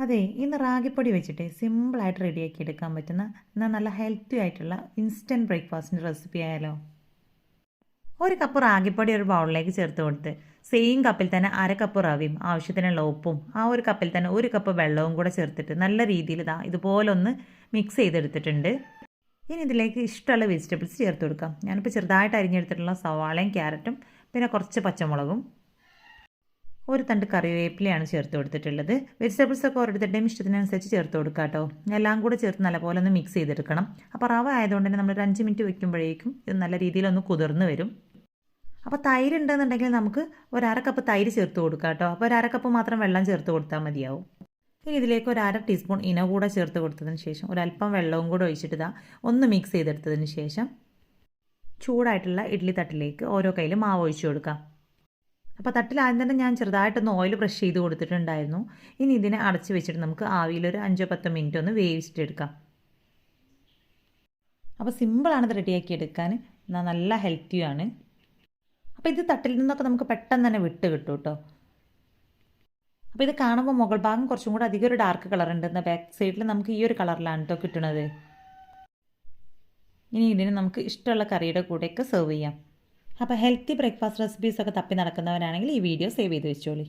അതെ, ഇന്ന് റാഗിപ്പൊടി വെച്ചിട്ട് സിമ്പിളായിട്ട് റെഡിയാക്കി എടുക്കാൻ പറ്റുന്ന എന്നാൽ നല്ല ഹെൽത്തി ആയിട്ടുള്ള ഇൻസ്റ്റൻറ്റ് ബ്രേക്ക്ഫാസ്റ്റിൻ്റെ റെസിപ്പി ആയാലോ. ഒരു കപ്പ് റാഗിപ്പൊടി ഒരു ബൗളിലേക്ക് ചേർത്ത് കൊടുത്ത് സെയിം കപ്പിൽ തന്നെ അര കപ്പ് റവയും ആവശ്യത്തിനുള്ള ഉപ്പും ആ ഒരു കപ്പിൽ തന്നെ ഒരു കപ്പ് വെള്ളവും കൂടെ ചേർത്തിട്ട് നല്ല രീതിയിൽ ഇതുപോലെ ഒന്ന് മിക്സ് ചെയ്തെടുത്തിട്ടുണ്ട്. ഇനി ഇതിലേക്ക് ഇഷ്ടമുള്ള വെജിറ്റബിൾസ് ചേർത്ത് കൊടുക്കാം. ഞാനിപ്പോൾ ചെറുതായിട്ട് അരിഞ്ഞെടുത്തിട്ടുള്ള സവാളയും ക്യാരറ്റും പിന്നെ കുറച്ച് പച്ചമുളകും ഒരു തണ്ട് കറിവേപ്പിലയാണ് ചേർത്ത് കൊടുത്തിട്ടുള്ളത്. വെജിറ്റബിൾസൊക്കെ ഓരോരുത്തരുടെയും ഇഷ്ടത്തിനനുസരിച്ച് ചേർത്ത് കൊടുക്കുക കേട്ടോ. എല്ലാം കൂടെ ചേർത്ത് നല്ലപോലെ ഒന്ന് മിക്സ് ചെയ്തെടുക്കണം. അപ്പോൾ റവ ആയതുകൊണ്ട് തന്നെ നമ്മൾ ഒരു 5 മിനിറ്റ് വെക്കുമ്പോഴേക്കും ഇത് നല്ല രീതിയിലൊന്ന് കുതിർന്ന് വരും. അപ്പോൾ തൈര് ഉണ്ടെന്നുണ്ടെങ്കിൽ നമുക്ക് ഒരു അര കപ്പ് തൈര് ചേർത്ത് കൊടുക്കുക കേട്ടോ. അപ്പോൾ ഒരു അര കപ്പ് മാത്രം വെള്ളം ചേർത്ത് കൊടുത്താൽ മതിയാവും. ഇനി ഇതിലേക്ക് ഒരു 1/2 ടീസ്പൂൺ ഇന കൂടെ ചേർത്ത് കൊടുത്തതിന് ശേഷം ഒരല്പം വെള്ളവും കൂടെ ഒഴിച്ചിട്ട് ഒന്ന് മിക്സ് ചെയ്തെടുത്തതിന് ശേഷം ചൂടായിട്ടുള്ള ഇഡ്ഡലി തട്ടിലേക്ക് ഓരോ കയ്യിൽ മാവ് ഒഴിച്ചു കൊടുക്കാം. അപ്പോൾ തട്ടിൽ ആദ്യം തന്നെ ഞാൻ ചെറുതായിട്ടൊന്ന് ഓയിൽ ബ്രഷ് ചെയ്ത് കൊടുത്തിട്ടുണ്ടായിരുന്നു. ഇനി ഇതിനെ അടച്ച് വെച്ചിട്ട് നമുക്ക് ആവിയിലൊരു 5-10 മിനിറ്റ് ഒന്ന് വേവിച്ചിട്ടെടുക്കാം. അപ്പോൾ സിമ്പിളാണ് ഇത് റെഡിയാക്കി എടുക്കാൻ, നല്ല ഹെൽത്തിയാണ്. അപ്പോൾ ഇത് തട്ടിൽ നിന്നൊക്കെ നമുക്ക് പെട്ടെന്ന് തന്നെ വിട്ട് കിട്ടും കേട്ടോ. അപ്പോൾ ഇത് കാണുമ്പോൾ മുകൾ ഭാഗം കുറച്ചും കൂടെ അധികം ഒരു ഡാർക്ക് കളർ ഉണ്ട്. എന്നാൽ ബാക്ക് സൈഡിൽ നമുക്ക് ഈ ഒരു കളറിലാണ് കേട്ടോ കിട്ടുന്നത്. ഇനി ഇതിന് നമുക്ക് ഇഷ്ടമുള്ള കറിയുടെ കൂടെയൊക്കെ സെർവ് ചെയ്യാം. അപ്പോൾ ഹെൽത്തി ബ്രേക്ക്ഫാസ്റ്റ് റെസിപ്പീസൊക്കെ തപ്പി നടക്കുന്നവരാണെങ്കിൽ ഈ വീഡിയോ സേവ് ചെയ്ത് വെച്ചോളി.